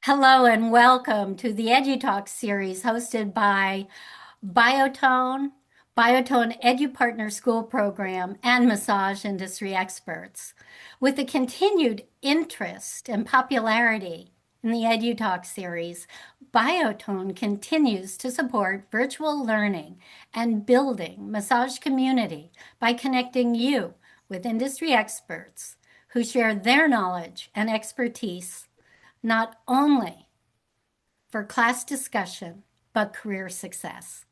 Hello and welcome to the EduTalk series hosted by Biotone, Biotone EduPartner School Program, and massage industry experts. With the continued interest and popularity in the EduTalk series, Biotone continues to support virtual learning and building massage community by connecting you with industry experts who share their knowledge and expertise not only for class discussion, but career success.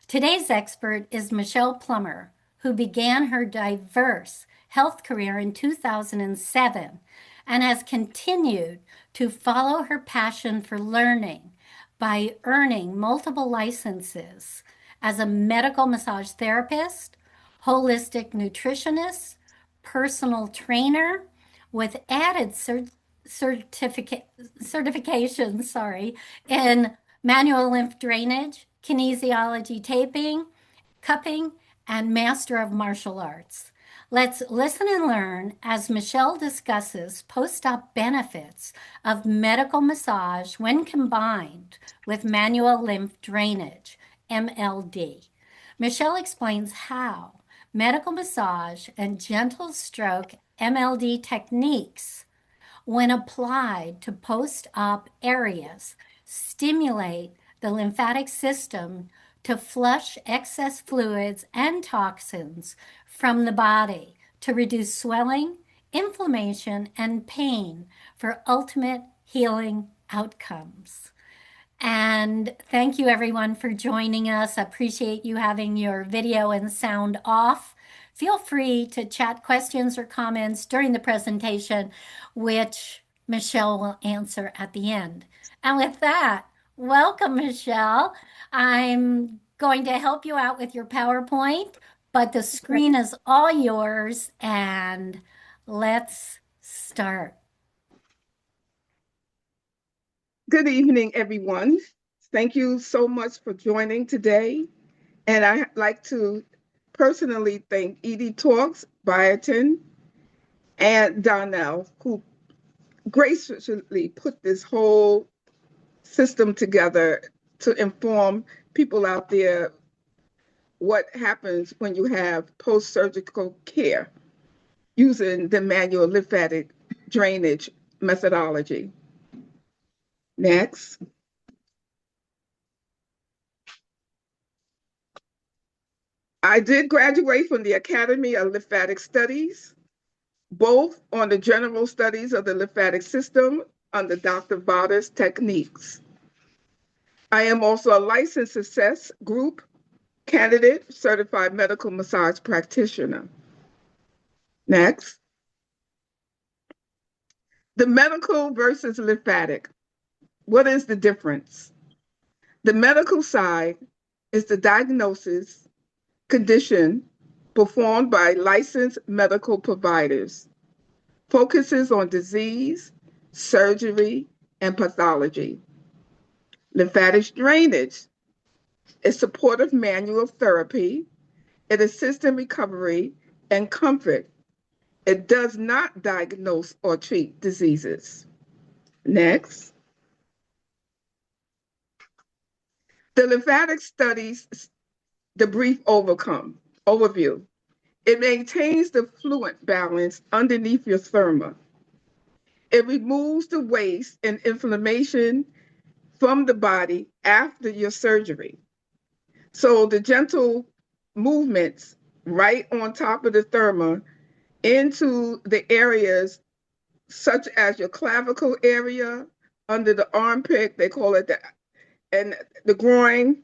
Today's expert is Michelle Plummer, who began her diverse health career in 2007 and has continued to follow her passion for learning by earning multiple licenses as a medical massage therapist, holistic nutritionist, personal trainer, with added certifications, in manual lymph drainage, kinesiology taping, cupping, and master of martial arts. Let's listen and learn as Michelle discusses post-op benefits of medical massage when combined with manual lymph drainage, MLD. Michelle explains how medical massage and gentle stroke MLD techniques, when applied to post-op areas, stimulate the lymphatic system to flush excess fluids and toxins from the body to reduce swelling, inflammation, and pain for ultimate healing outcomes. And thank you everyone for joining us. Appreciate you having your video and sound off. Feel free to chat questions or comments during the presentation, which Michelle will answer at the end. And with that, welcome, Michelle. I'm going to help you out with your PowerPoint, but the screen is all yours, and let's start. Good evening, everyone. Thank you so much for joining today. And I'd like to personally thank EduTalks, Biotin, and Donnell, who graciously put this whole system together to inform people out there what happens when you have post-surgical care using the manual lymphatic drainage methodology. Next. I did graduate from the Academy of Lymphatic Studies, both on the general studies of the lymphatic system under Dr. Vada's techniques. I am also a licensed success group candidate, certified medical massage practitioner. Next. The medical versus lymphatic. What is the difference? The medical side is the diagnosis condition performed by licensed medical providers, focuses on disease, surgery, and pathology. Lymphatic drainage is supportive manual therapy. It assists in recovery and comfort. It does not diagnose or treat diseases. Next. The lymphatic studies, the brief overview. It maintains the fluid balance underneath your therma. It removes the waste and inflammation from the body after your surgery. So the gentle movements right on top of the therma into the areas such as your clavicle area, under the armpit, they call it and the groin.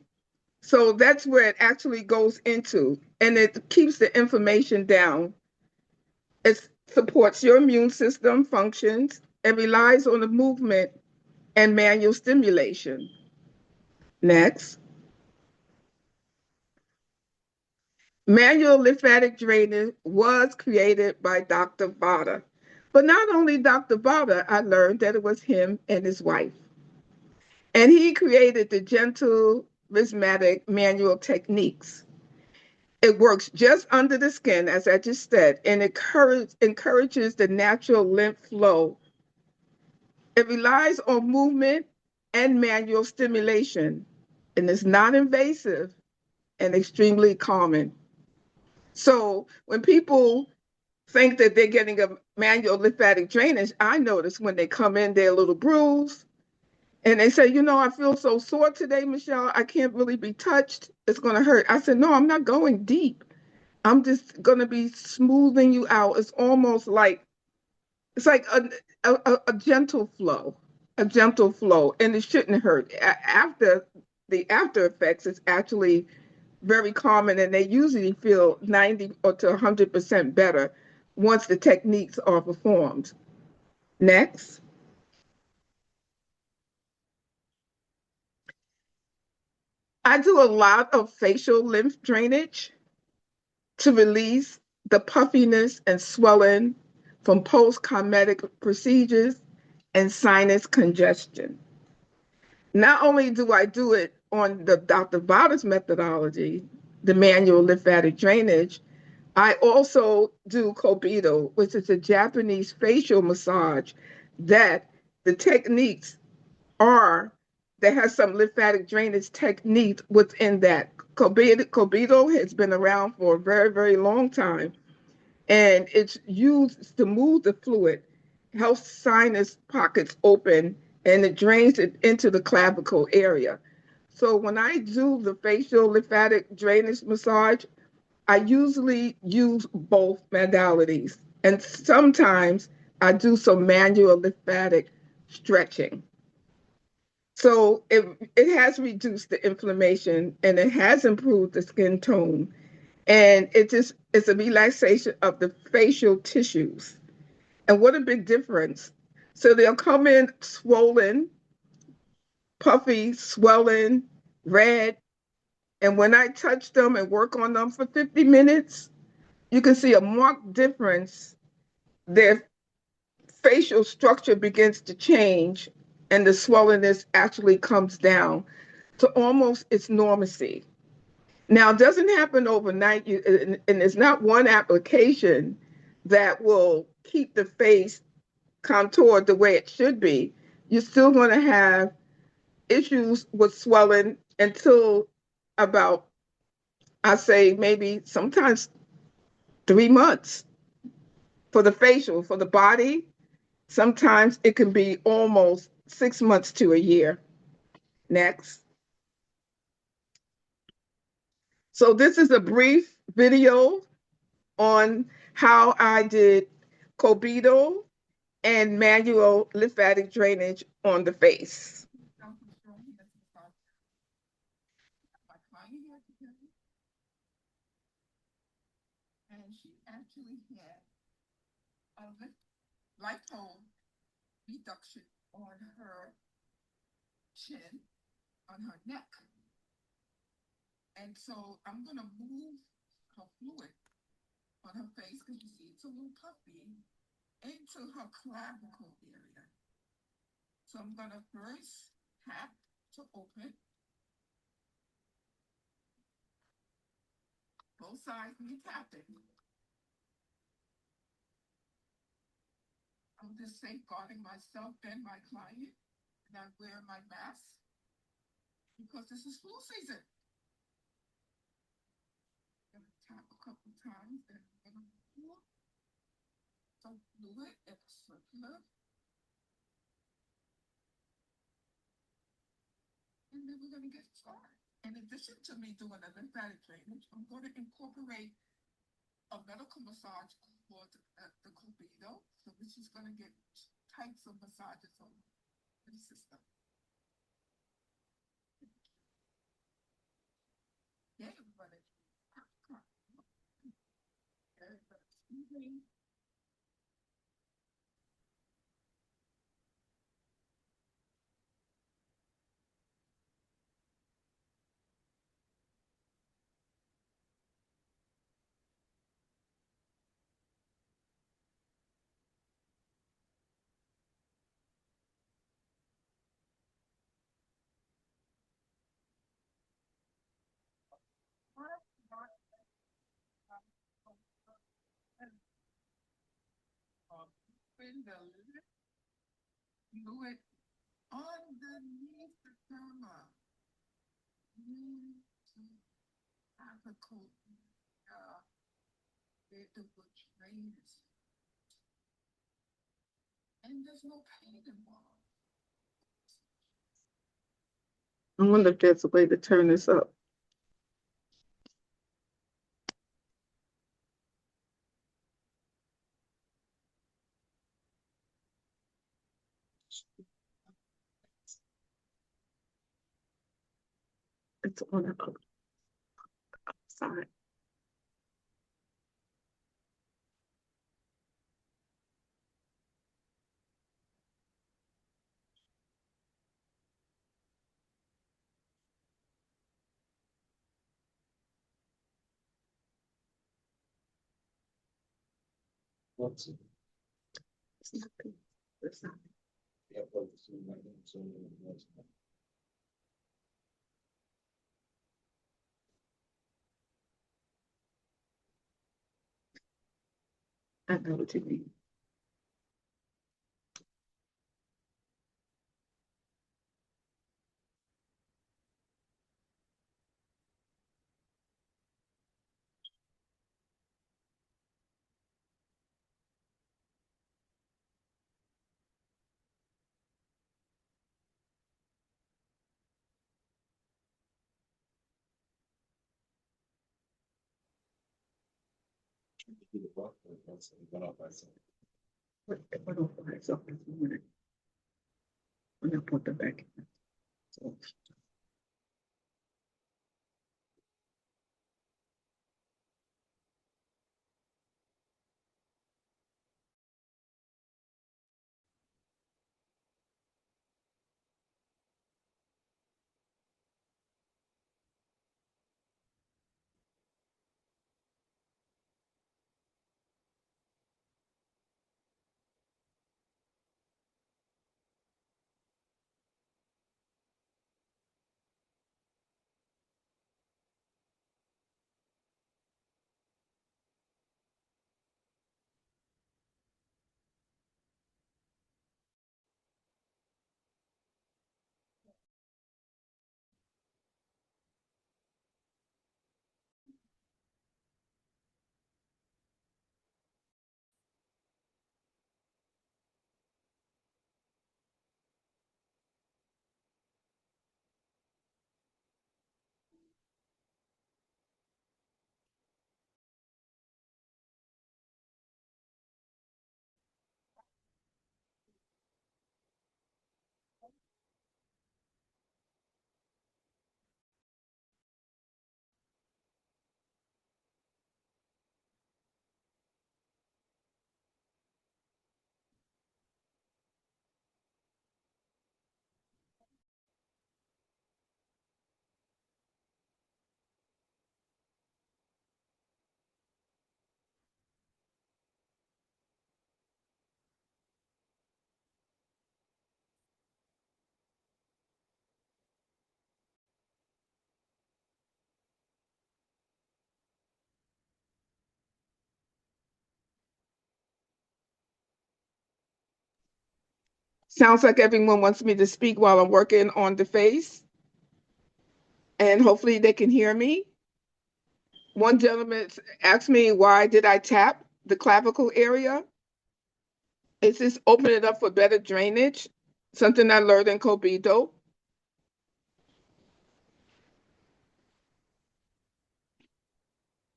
So that's where it actually goes into, and it keeps the inflammation down. It supports your immune system functions and relies on the movement and manual stimulation. Next. Manual lymphatic drainage was created by Dr. Vada. But not only Dr. Vada, I learned that it was him and his wife. And he created the gentle rhythmic manual techniques. It works just under the skin, as I just said, and encourages the natural lymph flow It relies on movement and manual stimulation, and it's non invasive and extremely common. So when people think that they're getting a manual lymphatic drainage, I notice when they come in, they're a little bruised. And they say, I feel so sore today, Michelle. I can't really be touched. It's going to hurt. I said, no, I'm not going deep. I'm just going to be smoothing you out. It's almost like, it's like a gentle flow, a gentle flow. And it shouldn't hurt. After the after effects, it's actually very common, and they usually feel 90 or to 100% better once the techniques are performed. Next, I do a lot of facial lymph drainage to release the puffiness and swelling from post-cosmetic procedures and sinus congestion. Not only do I do it on the Dr. Vada's methodology, the manual lymphatic drainage, I also do kobido, which is a Japanese facial massage that the techniques are, that has some lymphatic drainage technique within that. Kobido has been around for a very, very long time, and it's used to move the fluid, helps sinus pockets open, and it drains it into the clavicle area. So when I do the facial lymphatic drainage massage, I usually use both modalities. And sometimes I do some manual lymphatic stretching. So it has reduced the inflammation and it has improved the skin tone. And it's a relaxation of the facial tissues. And what a big difference. So they'll come in swollen, puffy, swelling, red. And when I touch them and work on them for 50 minutes, you can see a marked difference. Their facial structure begins to change and the swollenness actually comes down to almost its normacy. Now, it doesn't happen overnight, and it's not one application that will keep the face contoured the way it should be. You're still going to have issues with swelling until about, I say, maybe sometimes 3 months for the facial. For the body, sometimes it can be almost 6 months to a year. Next. So this is a brief video on how I did Kobido and manual lymphatic drainage on the face. And she actually had a lipome reduction on her chin, on her neck. And so I'm going to move her fluid on her face because you see it's a little puffy into her clavicle area. So I'm going to first tap to open both sides of me tapping. I'm just safeguarding myself and my client, and I wear my mask because this is flu season. I'm going to tap a couple times, and I'm going to pour some fluid in a circular. And then we're going to get started. In addition to me doing a lymphatic drainage, I'm going to incorporate a medical massage called the Kobido. So this is going to get types of massages on the system. Yeah, everybody. Everybody. fluid underneath the derma. Clavicle, where the drain is. And there's no pain involved. I wonder if there's a way to turn this up. It's on the other side. What's it? It's nothing. It's nothing. Yeah, but it's nothing. So I know what you mean. What if I don't find something this morning? When I put them back in. So, sounds like everyone wants me to speak while I'm working on the face, and hopefully they can hear me. One gentleman asked me, why did I tap the clavicle area? It's just open it up for better drainage, something I learned in Cobito.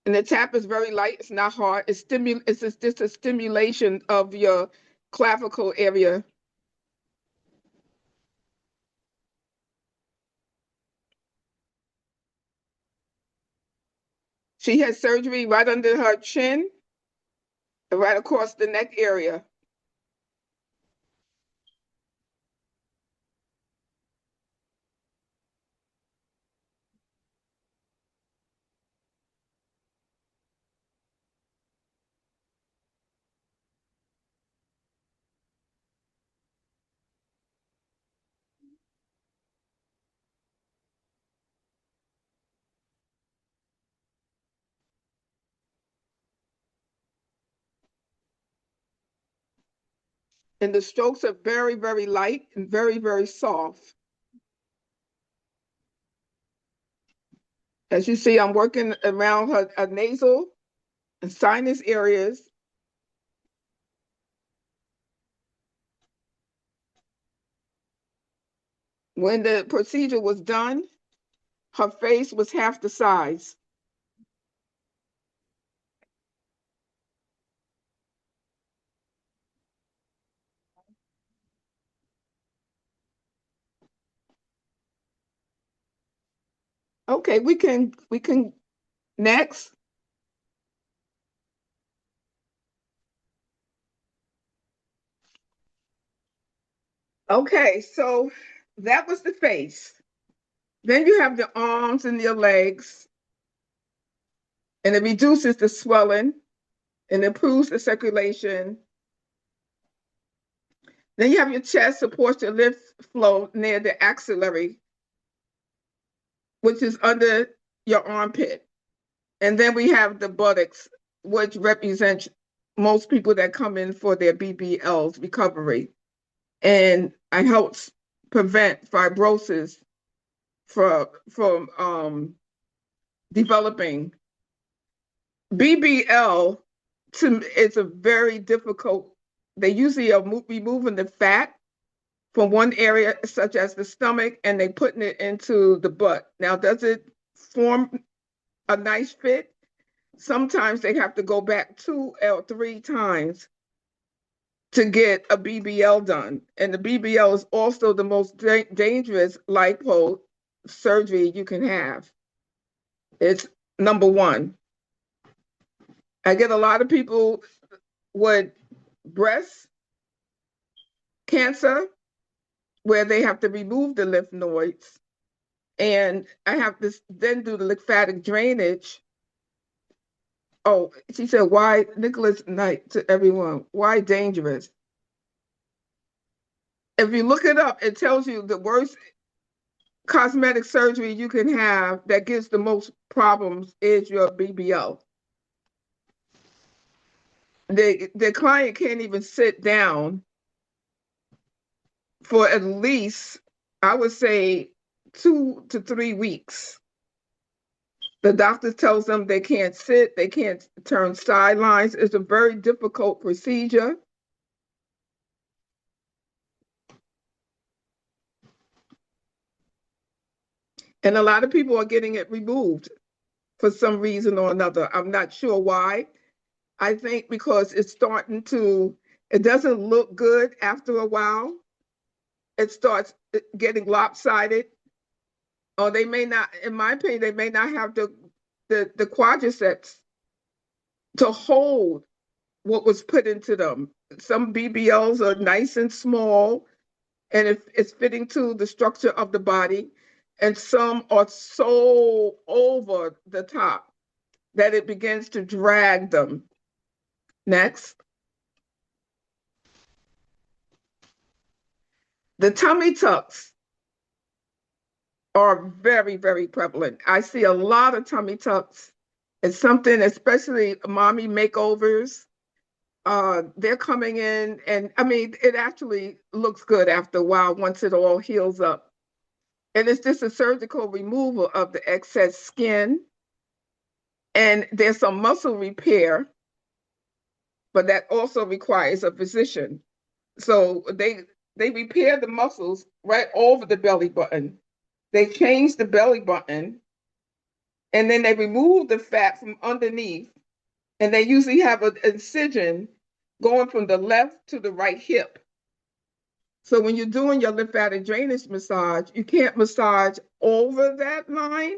And the tap is very light, it's not hard. It's just a stimulation of your clavicle area. She had surgery right under her chin, right across the neck area. And the strokes are very, very light and very, very soft. As you see, I'm working around her nasal and sinus areas. When the procedure was done, her face was half the size. Okay, we can next. Okay, so that was the face. Then you have the arms and your legs, and it reduces the swelling and improves the circulation. Then you have your chest, supports your lymph flow near the axillary, which is under your armpit. And then we have the buttocks, which represents most people that come in for their BBLs recovery. And it helps prevent fibrosis from developing. BBL is a very difficult. They usually are removing the fat from one area, such as the stomach, and they putting it into the butt. Now, does it form a nice fit? Sometimes they have to go back 2 or 3 times to get a BBL done. And the BBL is also the most dangerous lipo surgery you can have. It's number one. I get a lot of people with breast cancer where they have to remove the lymph nodes. And I have to then do the lymphatic drainage. Oh, she said, why, Nicholas Knight to everyone, why dangerous? If you look it up, it tells you the worst cosmetic surgery you can have that gives the most problems is your BBL. The client can't even sit down for at least, I would say, 2 to 3 weeks. The doctor tells them they can't sit, they can't turn sidelines. It's a very difficult procedure. And a lot of people are getting it removed for some reason or another. I'm not sure why. I think because it doesn't look good after a while. It starts getting lopsided. Or they may not, in my opinion, they may not have the quadriceps to hold what was put into them. Some BBLs are nice and small, and it's fitting to the structure of the body, and some are so over the top that it begins to drag them. Next. The tummy tucks are very, very prevalent. I see a lot of tummy tucks. It's something, especially mommy makeovers. They're coming in, and I mean, it actually looks good after a while once it all heals up. And it's just a surgical removal of the excess skin. And there's some muscle repair, but that also requires a physician. So they repair the muscles right over the belly button. They change the belly button, and then they remove the fat from underneath. And they usually have an incision going from the left to the right hip. So when you're doing your lymphatic drainage massage, you can't massage over that line.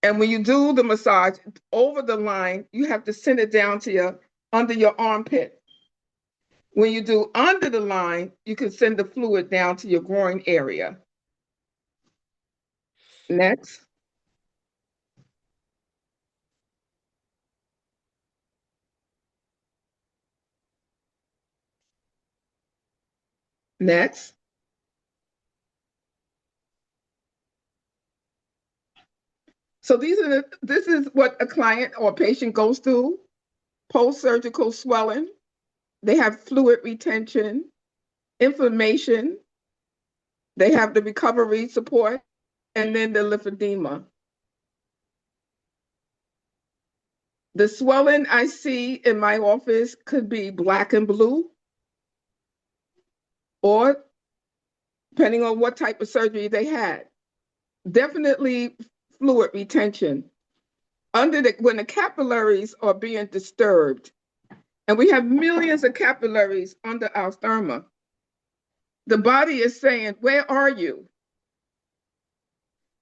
And when you do the massage over the line, you have to send it down to your under your armpit. When you do under the line, you can send the fluid down to your groin area. Next. Next. So this is what a client or a patient goes through: post-surgical swelling. they have fluid retention, inflammation, they have the recovery support, and then the lymphedema. The swelling I see in my office could be black and blue, or depending on what type of surgery they had. Definitely fluid retention. When the capillaries are being disturbed, and we have millions of capillaries under our therma, the body is saying, where are you?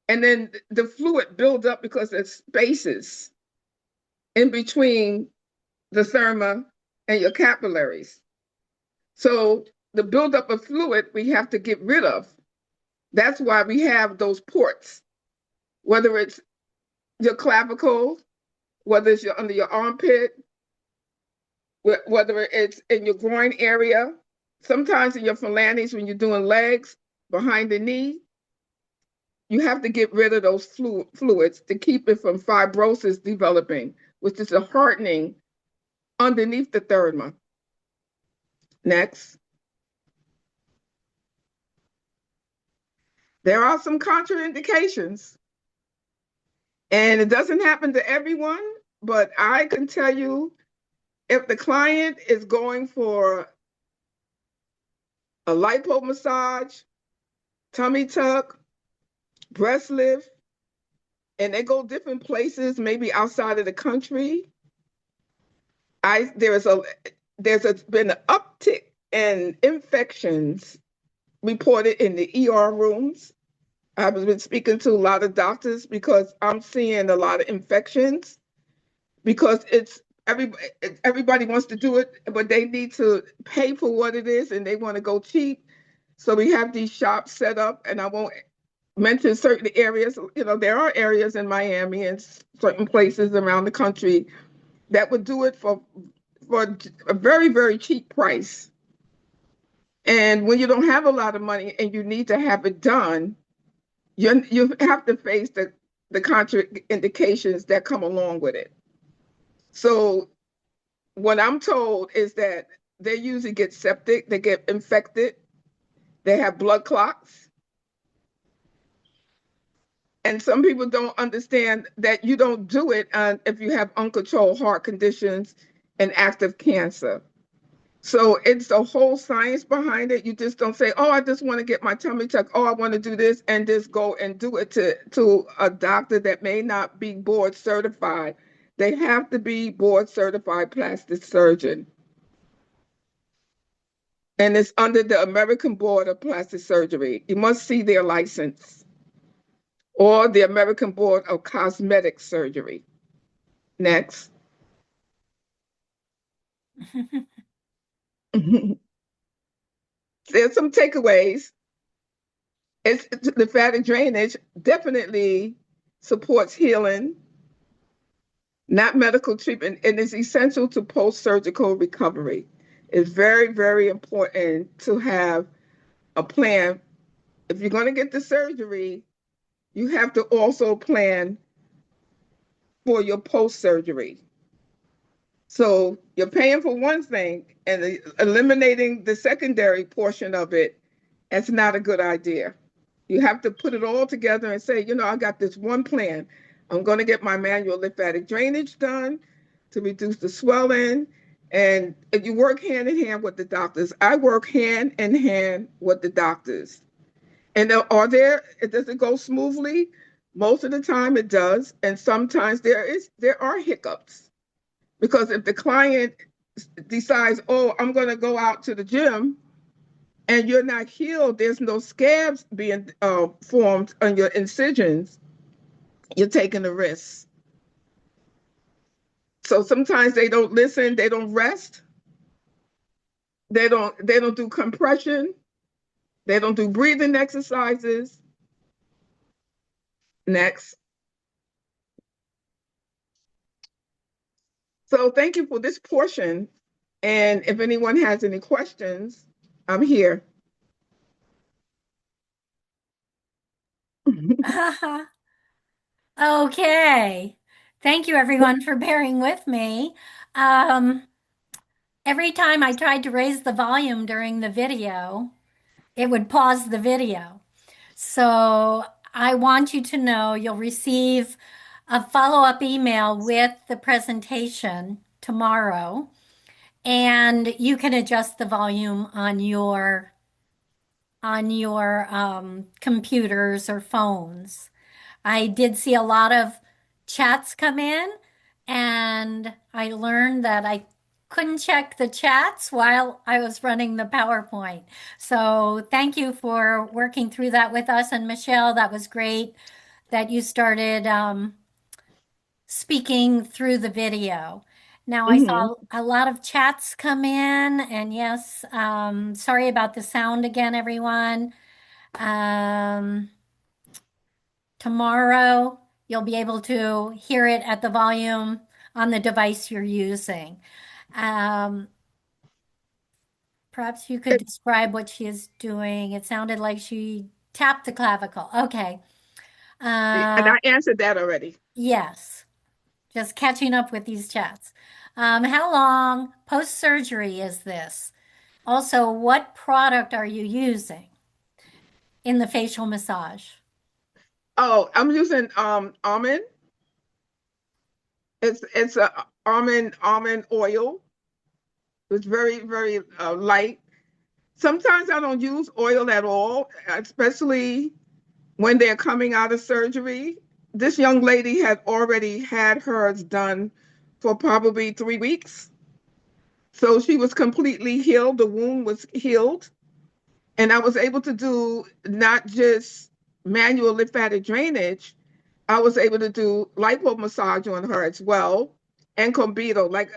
And then the fluid builds up because there's spaces in between the therma and your capillaries. So the buildup of fluid we have to get rid of. That's why we have those ports, whether it's your clavicle, whether it's under your armpit, whether it's in your groin area, sometimes in your phalanges when you're doing legs behind the knee. You have to get rid of those fluids to keep it from fibrosis developing, which is a hardening underneath the therma. Next. There are some contraindications, and it doesn't happen to everyone, but I can tell you if the client is going for a lipo massage, tummy tuck, breast lift, and they go different places, maybe outside of the country, there's been an uptick in infections reported in the ER rooms. I've been speaking to a lot of doctors because I'm seeing a lot of infections because everybody wants to do it, but they need to pay for what it is and they want to go cheap. So we have these shops set up, and I won't mention certain areas. You know, there are areas in Miami and certain places around the country that would do it for a very, very cheap price. And when you don't have a lot of money and you need to have it done, you have to face the contraindications that come along with it. So what I'm told is that they usually get septic, they get infected, they have blood clots. And some people don't understand that you don't do it if you have uncontrolled heart conditions and active cancer. So it's a whole science behind it. You just don't say, oh, I just want to get my tummy tuck. Oh, I want to do this, and just go and do it to a doctor that may not be board certified. They have to be board certified plastic surgeon. And it's under the American Board of Plastic Surgery. You must see their license, or the American Board of Cosmetic Surgery. Next. There's some takeaways. It's lymphatic drainage definitely supports healing, not medical treatment, and is essential to post-surgical recovery. It's very, very important to have a plan. If you're going to get the surgery, you have to also plan for your post-surgery. So you're paying for one thing and eliminating the secondary portion of it, that's not a good idea. You have to put it all together and say, you know, I got this one plan. I'm going to get my manual lymphatic drainage done to reduce the swelling. And you work hand in hand with the doctors. I work hand in hand with the doctors. And does it go smoothly? Most of the time it does. And sometimes there are hiccups. Because if the client decides, oh, I'm going to go out to the gym, and you're not healed, there's no scabs being formed on your incisions, you're taking a risk. So sometimes they don't listen, they don't rest, they don't do compression, they don't do breathing exercises. Next. So thank you for this portion. And if anyone has any questions, I'm here. Okay. Thank you, everyone, for bearing with me. Um, Every time I tried to raise the volume during the video, it would pause the video. So I want you to know you'll receive a follow-up email with the presentation tomorrow, and you can adjust the volume on your computers or phones. I did see a lot of chats come in, and I learned that I couldn't check the chats while I was running the PowerPoint. So thank you for working through that with us. And Michelle, that was great that you started speaking through the video. Now I Hmm. saw a lot of chats come in, and yes, sorry about the sound again, everyone. Um, Tomorrow, you'll be able to hear it at the volume on the device you're using. Um, Perhaps you could describe what she is doing. It sounded like she tapped the clavicle. Okay. And Uh, I answered that already. yes, just catching up with these chats. How long post-surgery is this? Also, what product are you using in the facial massage? Oh, I'm using almond. It's a almond oil. It's very light. Sometimes I don't use oil at all, especially when they're coming out of surgery. This young lady had already had hers done for probably 3 weeks. So she was completely healed. The wound was healed. And I was able to do not just manual lymphatic drainage, I was able to do lipo massage on her as well and Combito. Like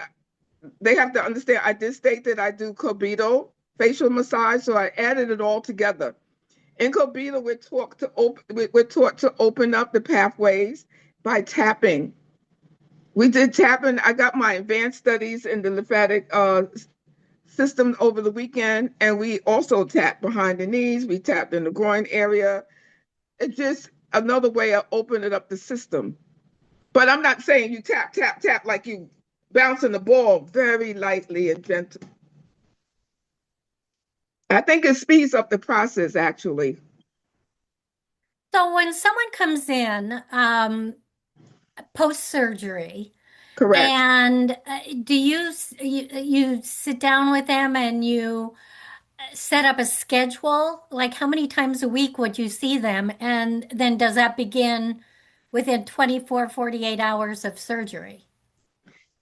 they have to understand, I did state that I do Combito facial massage, so I added it all together. In Combito, we're taught to open up the pathways by tapping. We did tapping. I got my advanced studies in the lymphatic system over the weekend, and we also tapped behind the knees. We tapped in the groin area. It's just another way of opening up the system. But I'm not saying you tap, tap, tap like you bouncing the ball, very lightly and gentle. I think it speeds up the process, actually. So when someone comes in post-surgery, Correct. and do you sit down with them and you set up a schedule? Like how many times a week would you see them? And then does that begin within 24, 48 hours of surgery?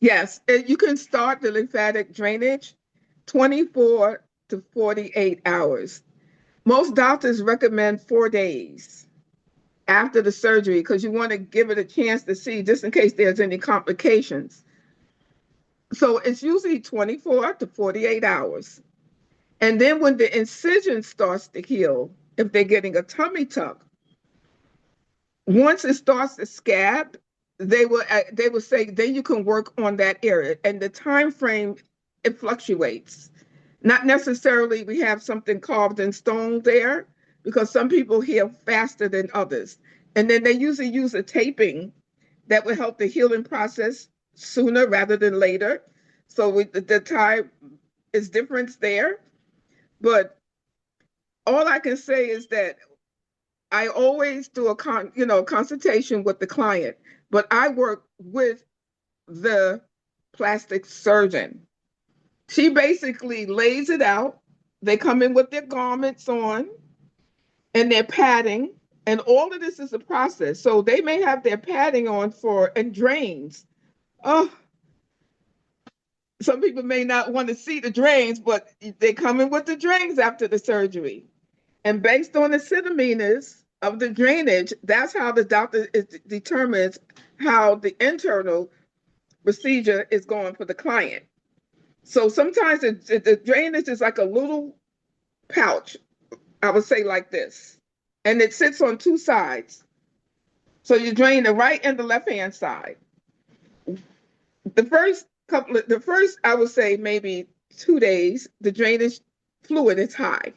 Yes, you can start the lymphatic drainage 24 to 48 hours. Most doctors recommend 4 days after the surgery because you want to give it a chance to see just in case there's any complications. So it's usually 24 to 48 hours. And then when the incision starts to heal, if they're getting a tummy tuck, once it starts to scab, they will say then you can work on that area. And the time frame it fluctuates. Not necessarily we have something carved in stone there because some people heal faster than others. And then they usually use a taping that will help the healing process sooner rather than later. So the time is difference there. But all I can say is that I always do consultation with the client, but I work with the plastic surgeon. She basically lays it out. They come in with their garments on and their padding, and all of this is a process. So they may have their padding on for and drains. Oh, some people may not want to see the drains, but they come in with the drains after the surgery. And based on the centimeters of the drainage, that's how the doctor determines how the internal procedure is going for the client. So sometimes the drainage is like a little pouch, I would say like this, and it sits on two sides. So you drain the right and the left hand side. The first, I would say maybe 2 days, the drainage fluid is high.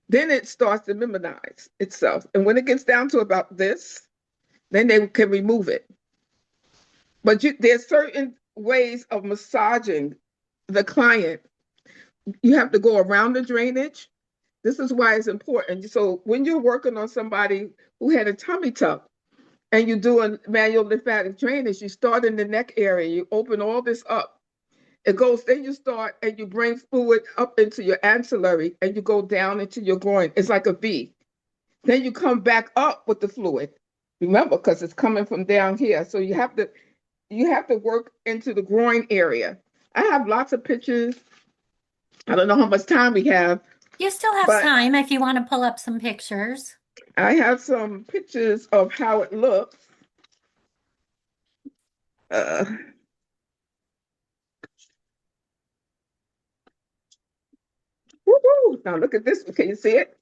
Then it starts to minimize itself. And when it gets down to about this, then they can remove it. But there's certain ways of massaging the client, you have to go around the drainage. This is why it's important. So when you're working on somebody who had a tummy tuck and you do a manual lymphatic drainage, you start in the neck area, you open all this up. It goes, then you start and you bring fluid up into your axillary and you go down into your groin. It's like a V. Then you come back up with the fluid. Remember, because it's coming from down here. So you have to work into the groin area. I have lots of pictures. I don't know how much time we have, You still have but time if you want to pull up some pictures. I have some pictures of how it looks. Uh, woo-hoo. Now look at this. Can you see it?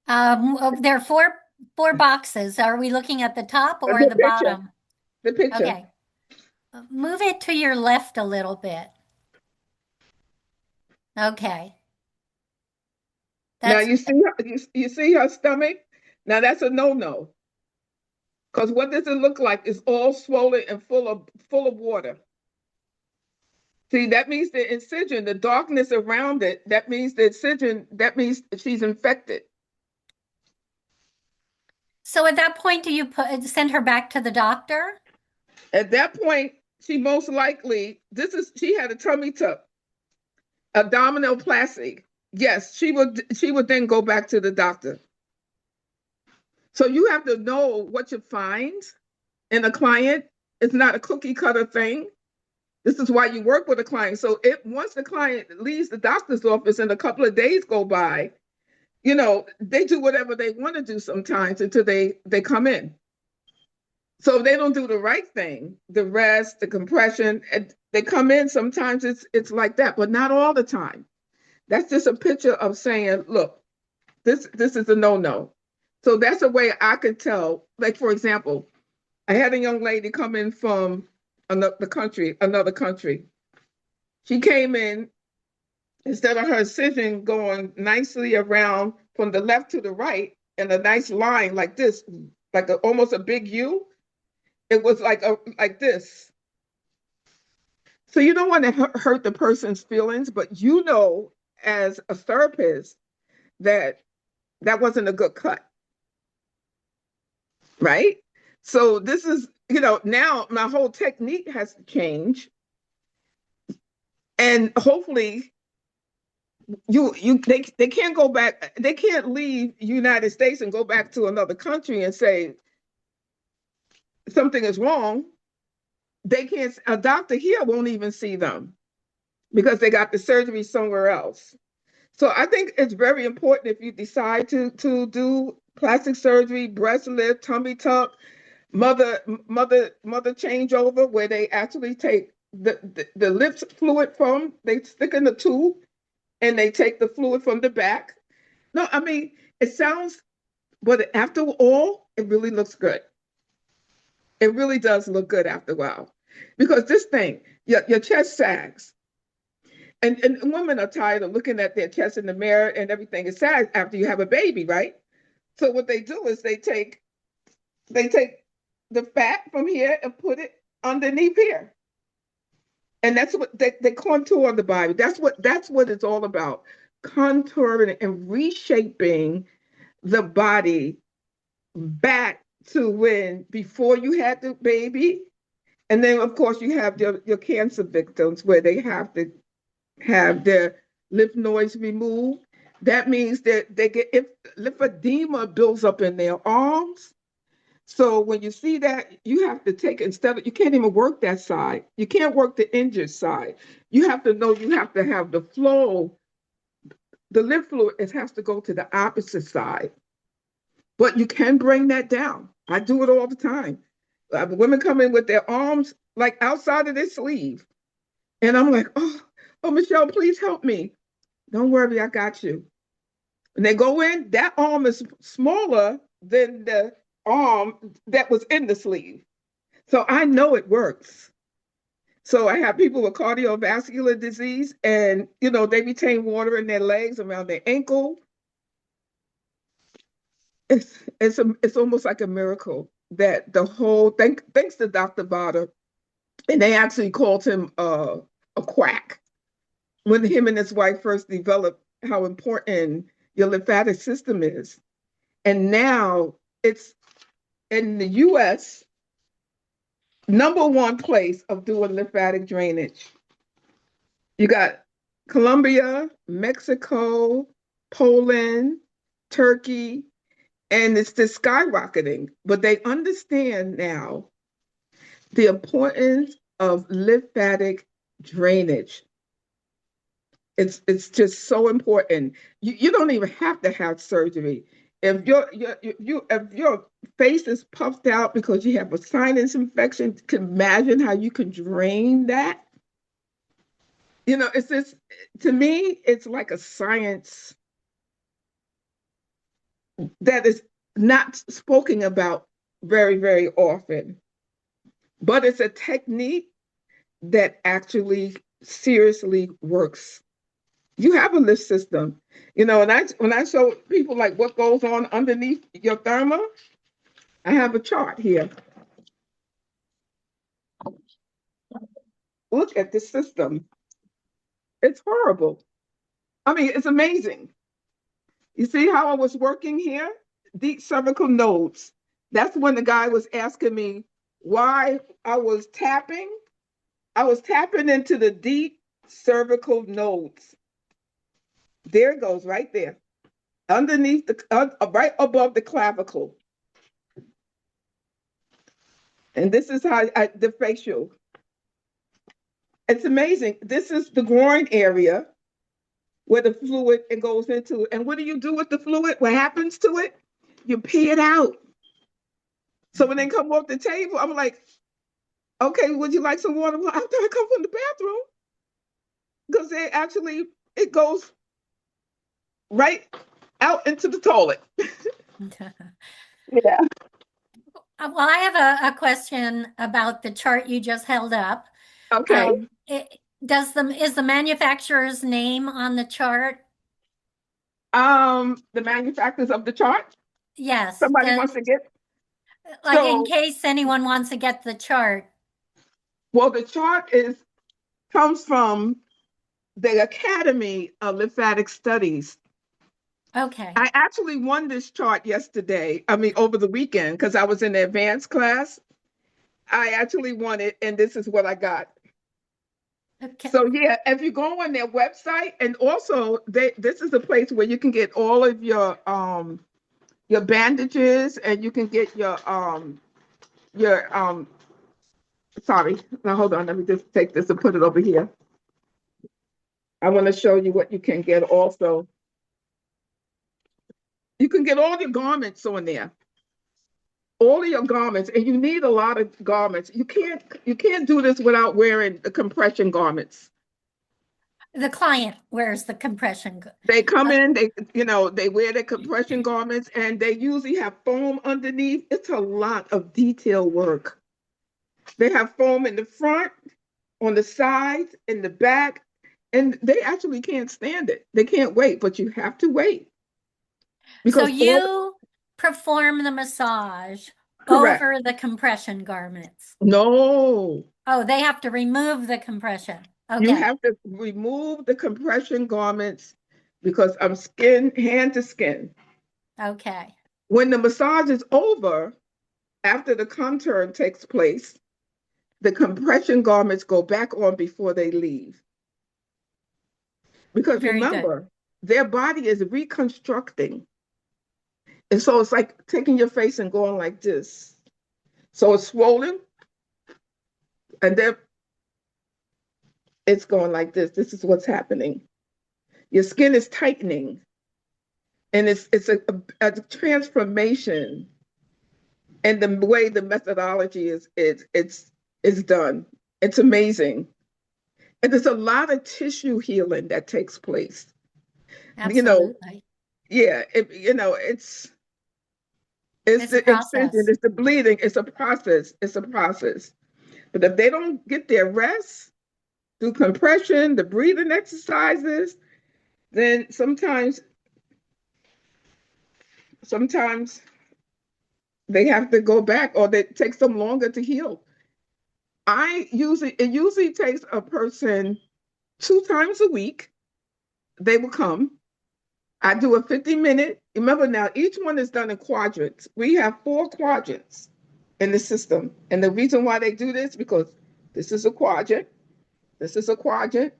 There are four boxes. Are we looking at the top or The the picture. bottom? The picture. Okay. Move it to your left a little bit. Okay. Now That's you see her stomach. Now that's a no-no. Because what does it look like? It's all swollen and full of water. See, that means the incision, the darkness around it, that means the incision, that means she's infected. so at that point, do you send her back to the doctor? At that point, she most likely, she had a tummy tuck, abdominoplasty. Yes, she would then go back to the doctor. So you have to know what you find in a client. It's not a cookie cutter thing. This is why you work with a client. So once the client leaves the doctor's office and a couple of days go by, they do whatever they want to do sometimes until they come in. So if they don't do the right thing, the rest, the compression, and they come in, sometimes it's like that, but not all the time. That's just a picture of saying, look, this is a no-no. So that's a way I could tell. Like, for example, I had a young lady come in from another country. She came in, instead of her incision going nicely around from the left to the right in a nice line like this, like almost a big U, it was like this. So you don't want to hurt the person's feelings, but as a therapist that that wasn't a good cut, right? So this is, now my whole technique has to change, and hopefully they can't go back. They can't leave United States and go back to another country and say something is wrong. They can't. A doctor here won't even see them because they got the surgery somewhere else. So I think it's very important if you decide to do plastic surgery, breast lift, tummy tuck, mother changeover, where they actually take the lymph fluid from, they stick in the tube and they take the fluid from the back. No, I mean, it sounds, but after all, it really looks good. It really does look good after a while. Because this thing, your chest sags. And women are tired of looking at their chest in the mirror and everything. It sags after you have a baby, right? So what they do is they take the fat from here and put it underneath here. And that's what they contour the body. That's what it's all about. Contouring and reshaping the body back to when before you had the baby. And then of course you have your cancer victims where they have to have their lymph nodes removed. That means that they get, if lymphedema builds up in their arms. So when you see that, you have to take, you can't even work that side. You can't work the injured side. You have to know you have to have the flow. The lymph fluid, it has to go to the opposite side. But you can bring that down. I do it all the time. Women come in with their arms like outside of their sleeve. And I'm like, oh, Michelle, please help me. Don't worry, I got you. And they go in, that arm is smaller than the arm that was in the sleeve. So I know it works. So I have people with cardiovascular disease and, they retain water in their legs around their ankle. It's almost like a miracle that the whole, thanks to Dr. Vada, And they actually called him a quack when him and his wife first developed how important your lymphatic system is. And now it's in the US, #1 place of doing lymphatic drainage. You got Colombia, Mexico, Poland, Turkey, and it's just skyrocketing. But they understand now the importance of lymphatic drainage. It's just so important. You don't even have to have surgery. If your face is puffed out because you have a sinus infection, can imagine how you can drain that. It's just, to me, it's like a science that is not spoken about very, very often, but it's a technique that actually seriously works. You have a lymph system, and when I show people like what goes on underneath your thermal, I have a chart here. Look at this system. It's horrible. I mean, it's amazing. You see how I was working here? Deep cervical nodes. That's when the guy was asking me why I was tapping. I was tapping into the deep cervical nodes. There it goes, right there, underneath right above the clavicle. And this is how the facial. It's amazing. This is the groin area where the fluid it goes into. And what do you do with the fluid? What happens to it? You pee it out. So when they come off the table, I'm like, okay, would you like some water? Well, after I come from the bathroom, because it goes right out into the toilet. Yeah. Well, I have a question about the chart you just held up. Okay. Is the manufacturer's name on the chart? The manufacturers of the chart. Yes. Somebody wants to get. Like in So, case anyone wants to get the chart. well, the chart comes from the Academy of Lymphatic Studies. Okay. I actually won this chart yesterday. I mean, over the weekend, because I was in the advanced class. I actually won it, and this is what I got. Okay. So yeah, if you go on their website, and also this is a place where you can get all of your bandages, and you can get your sorry. Now hold on, let me just take this and put it over here. I want to show you what you can get also. You can get all your garments on there. All of your garments, and you need a lot of garments. You can't do this without wearing the compression garments. The client wears the compression. They come in, they wear their compression garments, and they usually have foam underneath. It's a lot of detail work. They have foam in the front, on the sides, in the back, and they actually can't stand it. They can't wait, but you have to wait So because all you perform the massage correct. over the compression garments. No, Oh, they have to remove the compression. you Okay. have to remove the compression garments because I'm skin, hand to skin. Okay. When the massage is over, after the contour takes place, the compression garments go back on before they leave. Because Very good. remember, their body is reconstructing. And so it's like taking your face and going like this. So it's swollen, and then it's going like this. This is what's happening. Your skin is tightening, and it's a transformation. And the way the methodology is done, it's amazing. And there's a lot of tissue healing that takes place. You know, Absolutely. yeah, it's It's a the incision, process. it's the bleeding, it's a process. It's a process. But if they don't get their rest through compression, the breathing exercises, then sometimes they have to go back, or it takes them longer to heal. It usually takes a person 2 times a week. They will come. I do a 50-minute. Remember now, each one is done in quadrants. We have 4 quadrants in the system. And the reason why they do this, because this is a quadrant, this is a quadrant,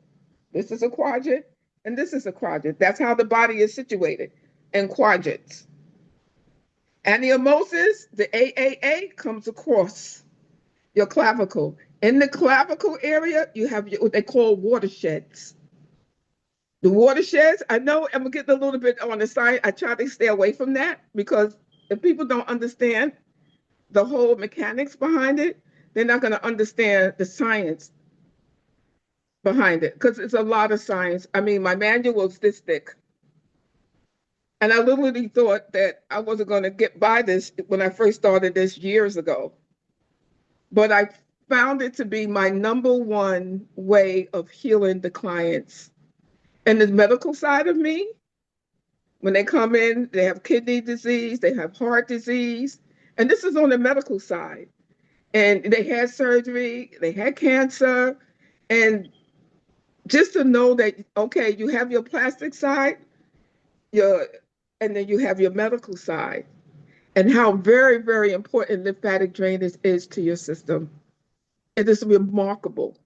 this is a quadrant, and this is a quadrant. That's how the body is situated in quadrants. Anemosis, the AAA, comes across your clavicle. In the clavicle area, you have what they call watersheds. The watersheds, I know I'm getting a little bit on the side. I try to stay away from that because if people don't understand the whole mechanics behind it, they're not going to understand the science behind it because it's a lot of science. I mean, my manual was this thick. And I literally thought that I wasn't going to get by this when I first started this years ago. But I found it to be my number one way of healing the clients. And the medical side of me, when they come in, they have kidney disease, they have heart disease, and this is on the medical side. And they had surgery, they had cancer, and just to know that, okay, you have your plastic side, your, and then you have your medical side, and how very, very important lymphatic drainage is to your system. It is remarkable.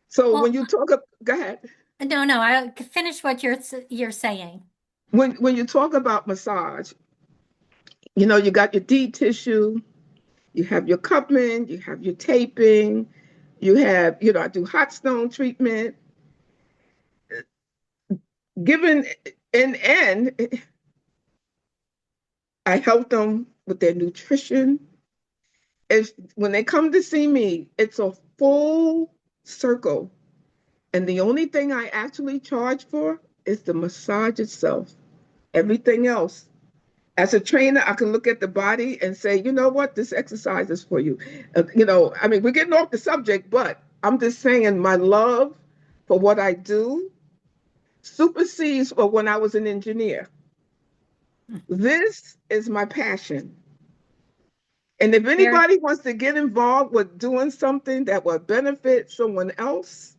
So when Well, you talk, go ahead. no, no, I finish what you're saying. When you talk about massage, you got your deep tissue, you have your cupping, you have your taping, you have, I do hot stone treatment. Given an end, I help them with their nutrition. If when they come to see me, it's a full circle. And the only thing I actually charge for is the massage itself. Everything else. As a trainer, I can look at the body and say, you know what, this exercise is for you. I mean, we're getting off the subject, but I'm just saying my love for what I do supersedes for when I was an engineer. This is my passion. And if Very, anybody wants to get involved with doing something that will benefit someone else,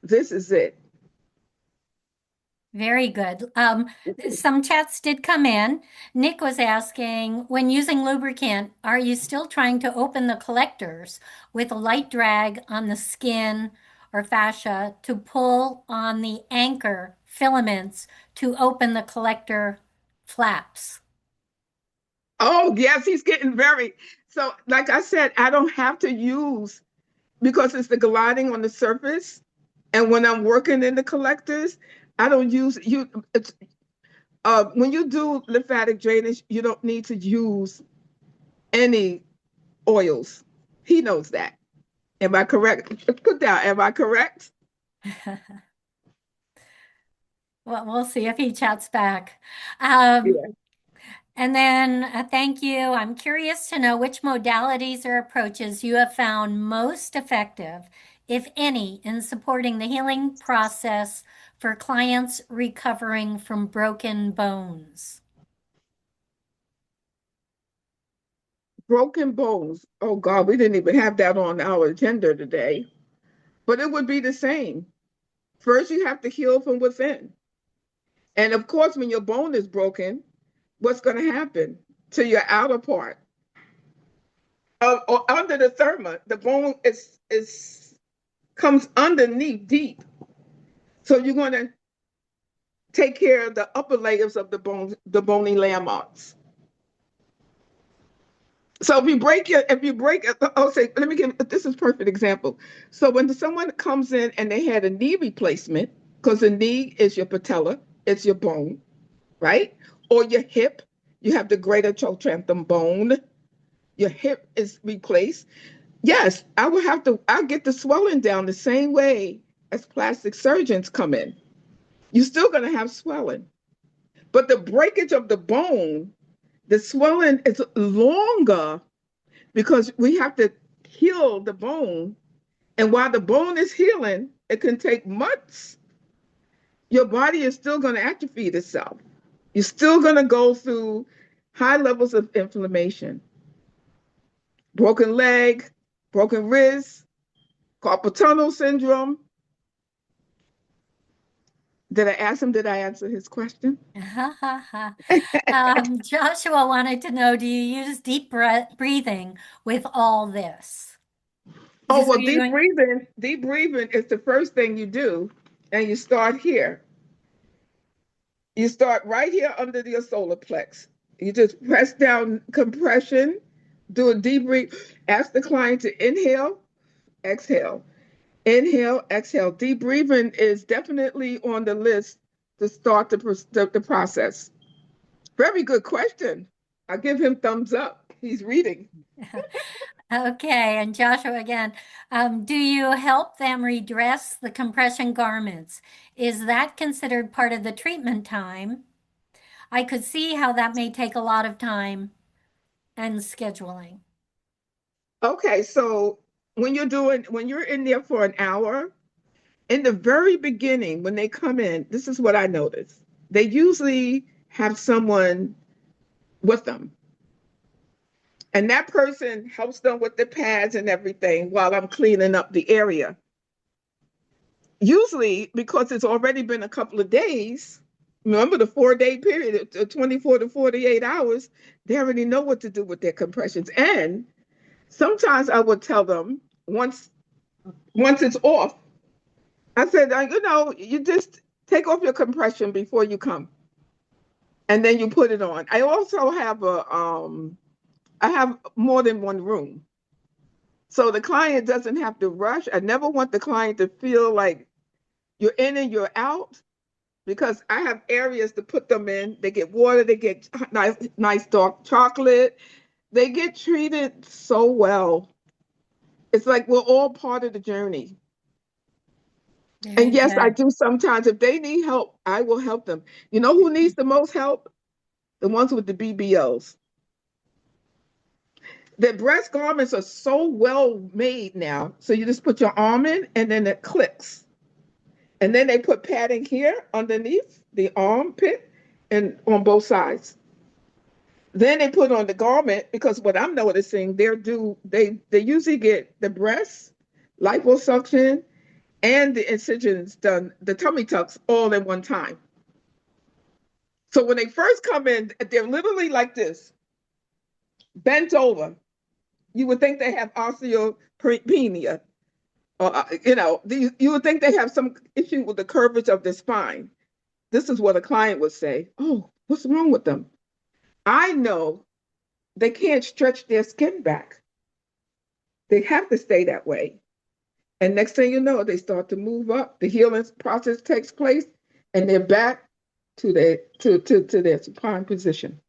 this is it. very good. Some chats did come in. Nick was asking, when using lubricant, are you still trying to open the collectors with a light drag on the skin or fascia to pull on the anchor filaments to open the collector flaps? Oh, yes, he's getting very. So, like I said, I don't have to use because it's the gliding on the surface. And when I'm working in the collectors, I don't use you. When you do lymphatic drainage, you don't need to use any oils. He knows that. Am I correct? Put down. Am I correct? Well, we'll see if he chats back. Um, Yeah. And then thank you. I'm curious to know which modalities or approaches you have found most effective, if any, in supporting the healing process for clients recovering from broken bones. Broken bones. Oh God, we didn't even have that on our agenda today. But it would be the same. First, you have to heal from within. And of course, when your bone is broken, what's going to happen to your outer part? Or under the therma, the bone is comes underneath deep. So you're going to take care of the upper layers of the bone, the bony landmarks. So if you break, I'll say, let me give, this is a perfect example. So when someone comes in and they had a knee replacement, because the knee is your patella, it's your bone, right? Or your hip, you have the greater trochanter bone, your hip is replaced. Yes, I'll get the swelling down the same way as plastic surgeons come in. You're still going to have swelling. But the breakage of the bone, the swelling is longer because we have to heal the bone. And while the bone is healing, it can take months. Your body is still going to atrophy itself. You're still going to go through high levels of inflammation, broken leg. broken wrist, carpal tunnel syndrome. Did I ask him? Did I answer his question? Joshua wanted to know, do you use deep breathing with all this? Is Oh, this well, what you're doing? deep breathing is the first thing you do. And you start here. You start right here under your solar plex. You just press down compression, do a deep breath. Ask the client to inhale, exhale, inhale, exhale. Deep breathing is definitely on the list to start the process. Very good question. I give him thumbs up. He's reading. Okay, and Joshua again, do you help them redress the compression garments? Is that considered part of the treatment time? I could see how that may take a lot of time and scheduling. Okay, so when you're in there for an hour, in the very beginning, when they come in, this is what I notice. They usually have someone with them. And that person helps them with the pads and everything while I'm cleaning up the area. Usually, because it's already been a couple of days, remember the 4 day period, 24 to 48 hours, they already know what to do with their compressions. And sometimes I would tell them once it's off, I said, you just take off your compression before you come, and then you put it on. I also have I have more than one room. So the client doesn't have to rush. I never want the client to feel like you're in and you're out because I have areas to put them in. They get water, they get nice dark chocolate. They get treated so well. It's like we're all part of the journey. And Very yes, I good. do sometimes. If they need help, I will help them. You know who needs the most help? The ones with the BBLs. The breast garments are so well made now. So you just put your arm in and then it clicks. And then they put padding here underneath the armpit and on both sides. Then they put on the garment because what I'm noticing, they usually get the breasts, liposuction, and the incisions done, the tummy tucks all at one time. So when they first come in, they're literally like this, bent over. You would think they have osteopenia, or you would think they have some issue with the curvature of their spine. This is what a client would say. Oh, what's wrong with them? I know they can't stretch their skin back. They have to stay that way. And next thing you know, they start to move up. The healing process takes place, and they're back to their supine position.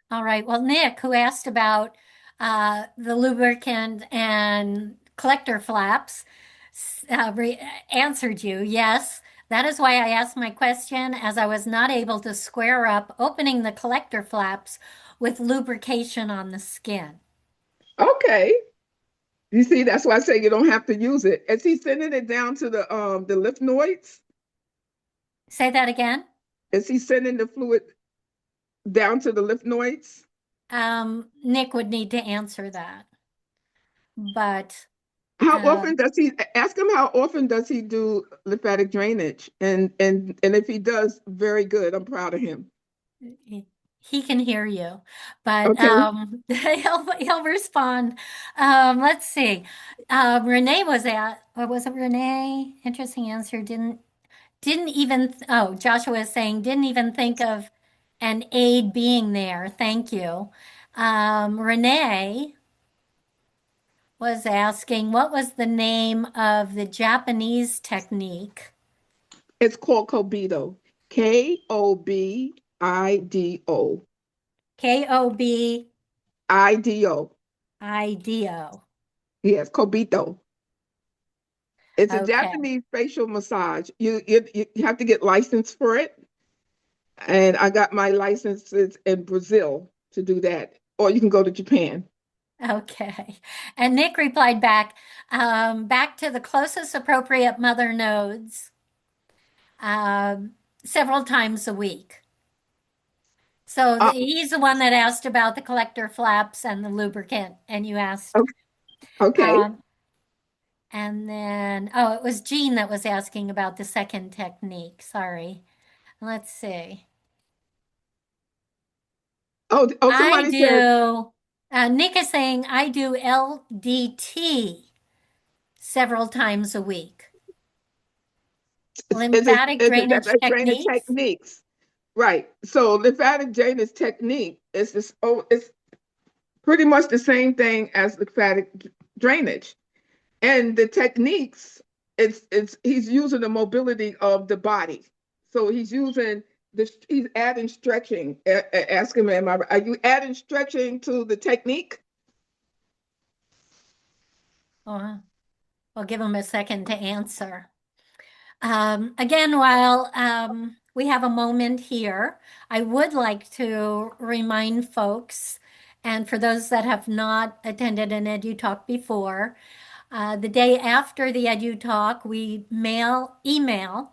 All right. Well, Nick, who asked about the lubricant and collector flaps, answered you. Yes, that is why I asked my question, as I was not able to square up opening the collector flaps with lubrication on the skin. Okay. You see, that's why I say you don't have to use it. Is he sending it down to the lymph nodes? Say that again. Is he sending the fluid down to the lymph nodes? Nick would need to answer that, but How uh, often does he ask him how often does he do lymphatic drainage? And if he does, very good. I'm proud of him. he can hear you, but Okay. he'll respond. Let's see. Renee was at, or was it Renee? Interesting answer. Didn't even. Oh, Joshua is saying didn't even think of an aid being there. Thank you. Renee was asking what was the name of the Japanese technique? It's called Kobido. Kobido. KOBIDO. IDO. Yes, Kobito. It's a Okay. Japanese facial massage. You have to get licensed for it. And I got my licenses in Brazil to do that. Or you can go to Japan. Okay. And Nick replied back, back to the closest appropriate mother nodes several times a week. So Uh, he's the one that asked about the collector flaps and the lubricant, and you asked okay. Okay. Um, and then, oh, it was Jean that was asking about the second technique. Sorry. Let's see. Oh, I somebody said do, Nick is saying I do LDT several times a week. Lymphatic drainage drainage techniques. techniques. Right. So lymphatic drainage technique is this. Oh, it's pretty much the same thing as lymphatic drainage. And the techniques, it's he's using the mobility of the body. So he's using he's adding stretching. Ask him, are you adding stretching to the technique? Oh, we'll give him a second to answer. Again, while we have a moment here, I would like to remind folks, and for those that have not attended an EduTalk before, the day after the EduTalk, we email,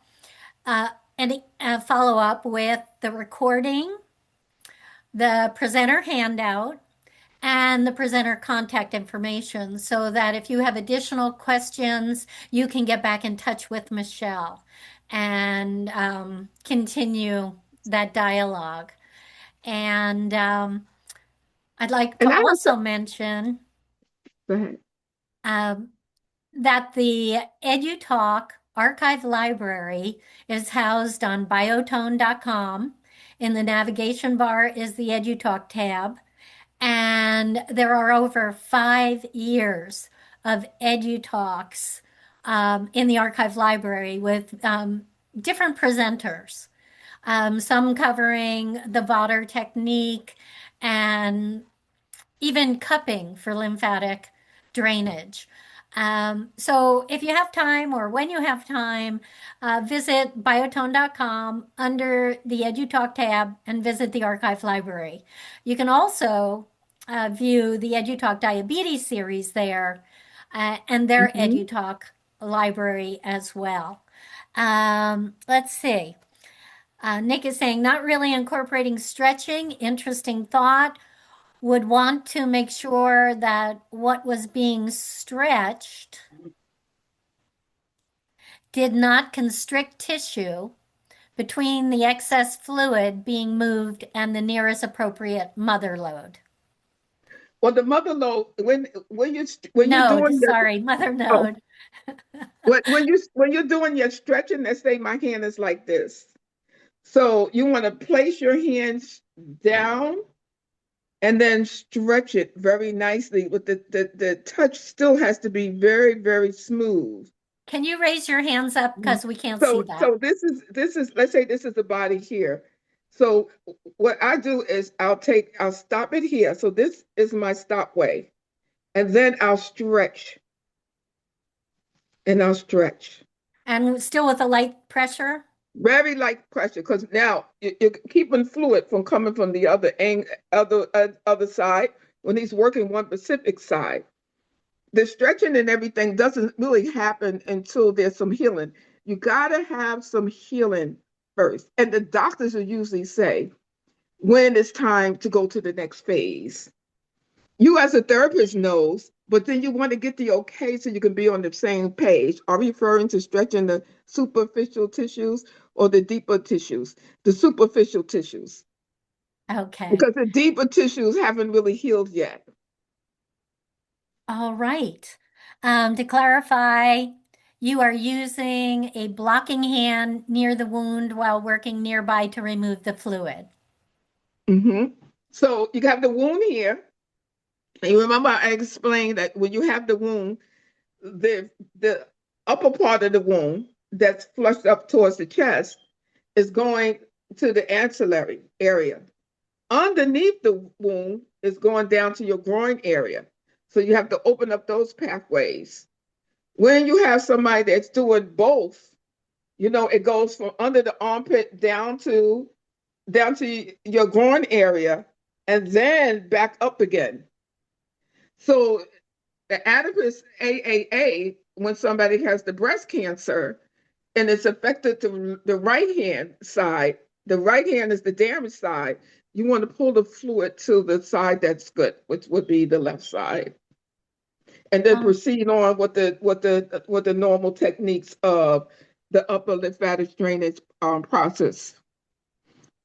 and follow up with the recording, the presenter handout, and the presenter contact information so that if you have additional questions, you can get back in touch with Michelle and continue that dialogue. And I'd like And to I have to also mention go ahead. um, that the EduTalk archive library is housed on biotone.com. In the navigation bar is the EduTalk tab. And there are over 5 years of EduTalks in the archive library with different presenters, some covering the Vater technique and even cupping for lymphatic drainage. So if you have time or when you have time, visit biotone.com under the EduTalk tab and visit the archive library. You can also view the EduTalk Diabetes series there and their Mhm. EduTalk library as well. Let's see. Nick is saying, not really incorporating stretching. Interesting thought. Would want to make sure that what was being stretched did not constrict tissue between the excess fluid being moved and the nearest appropriate mother load. Well, the mother load when you're Node, doing your sorry, mother oh node. when you're doing your stretching, let's say my hand is like this. So you want to place your hands down and then stretch it very nicely. But the touch still has to be very, very smooth. Can you raise your hands up Mhm. because we can't see that? So this is let's say this is the body here. So what I do is I'll stop it here. So this is my stop way. And then I'll stretch and I'll stretch. And still with a light pressure? Very light pressure because now you're keeping fluid from coming from the other side when he's working one specific side. The stretching and everything doesn't really happen until there's some healing. You got to have some healing first. And the doctors will usually say when it's time to go to the next phase. You as a therapist knows, but then you want to get the okay so you can be on the same page. Are we referring to stretching the superficial tissues or the deeper tissues? The superficial tissues, Okay. because the deeper tissues haven't really healed yet. All right. To clarify, you are using a blocking hand near the wound while working nearby to remove the fluid. Hmm. So you have the wound here. And you remember I explained that when you have the wound, the upper part of the wound that's flushed up towards the chest is going to the ancillary area. Underneath the wound is going down to your groin area. So you have to open up those pathways. When you have somebody that's doing both, it goes from under the armpit down to your groin area and then back up again. So the adipose AAA, when somebody has the breast cancer and it's affected the right hand side, the right hand is the damaged side. You want to pull the fluid to the side that's good, which would be the left side. and then Oh, proceed on with the normal techniques of the upper lymphatic drainage process.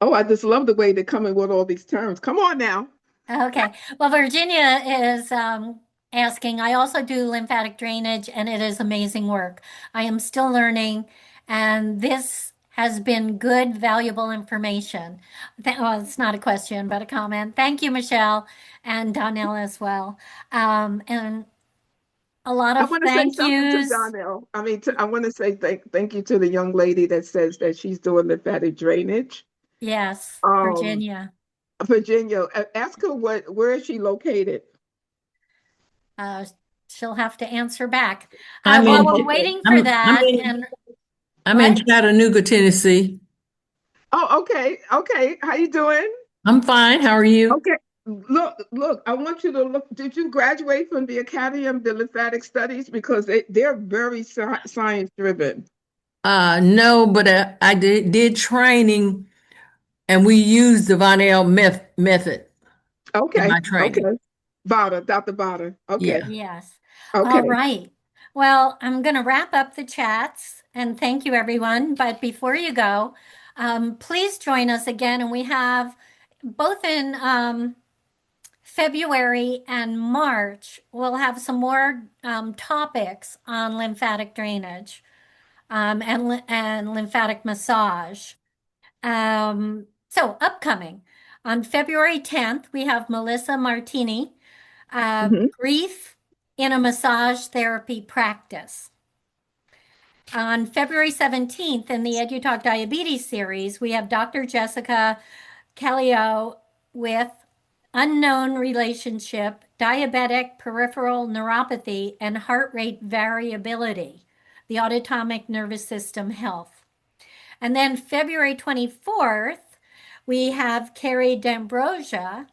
Oh, I just love the way they come in with all these terms. Come on now. okay. Well, Virginia is asking, I also do lymphatic drainage, and it is amazing work. I am still learning, and this has been good, valuable information. Well, it's not a question, but a comment. Thank you, Michelle, and Donnell as well. And a lot I of want to say thank something to yous. Donnell. I mean, I want to say thank you to the young lady that says that she's doing lymphatic drainage. Yes, Um, Virginia. Virginia, ask her where is she located? Uh, she'll have to answer back. I'm While in Oh, we're okay. waiting for I'm I'm that, in and I'm in what? Chattanooga, Tennessee. Oh, okay. Okay. How you doing? I'm fine. How are you? Okay. Look, I want you to look. Did you graduate from the Academy of the Lymphatic Studies? Because they're very science driven. No, but I did training and we used the method in Okay. my training. Okay. Dr. Bada. Okay. Yeah. Yes. All Okay. right. Well, I'm going to wrap up the chats and thank you, everyone. But before you go, please join us again. And we have both in February and March, we'll have some more topics on lymphatic drainage and lymphatic massage. So upcoming on February 10th, we have Melissa Martini, Hmm. grief in a massage therapy practice. On February 17th, in the EduTalk Diabetes series, we have Dr. Jessica Callio with unknown relationship, diabetic peripheral neuropathy, and heart rate variability, the autonomic nervous system health. And then February 24th, we have Carrie D'Ambrosia,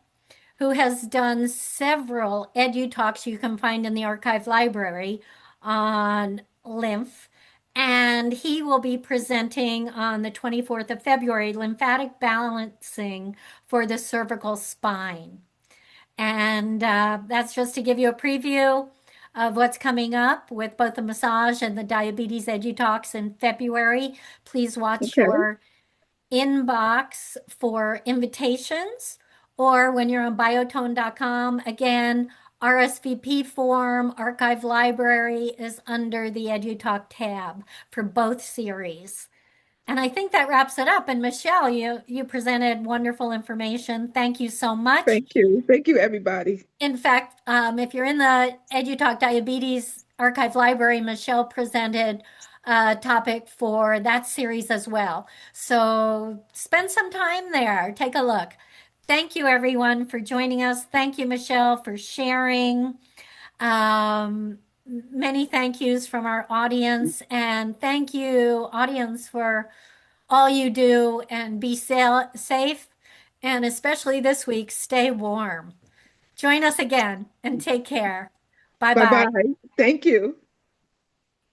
who has done several edu talks you can find in the archive library on lymph. And he will be presenting on the 24th of February, lymphatic balancing for the cervical spine. And that's just to give you a preview of what's coming up with both the massage and the diabetes edu talks in February. Please watch Okay. your inbox for invitations, or when you're on biotone.com, again, RSVP form, archive library is under the EduTalk tab for both series. And I think that wraps it up. And Michelle, you presented wonderful information. Thank you so much. Thank you. Thank you, everybody. In fact, if you're in the EduTalk Diabetes Archive Library, Michelle presented a topic for that series as well. So spend some time there. Take a look. Thank you, everyone, for joining us. Thank you, Michelle, for sharing. Many thank yous from our audience. And thank you, audience, for all you do and be safe. And especially this week, stay warm. Join us again and take care. Bye Bye bye. bye. Thank you.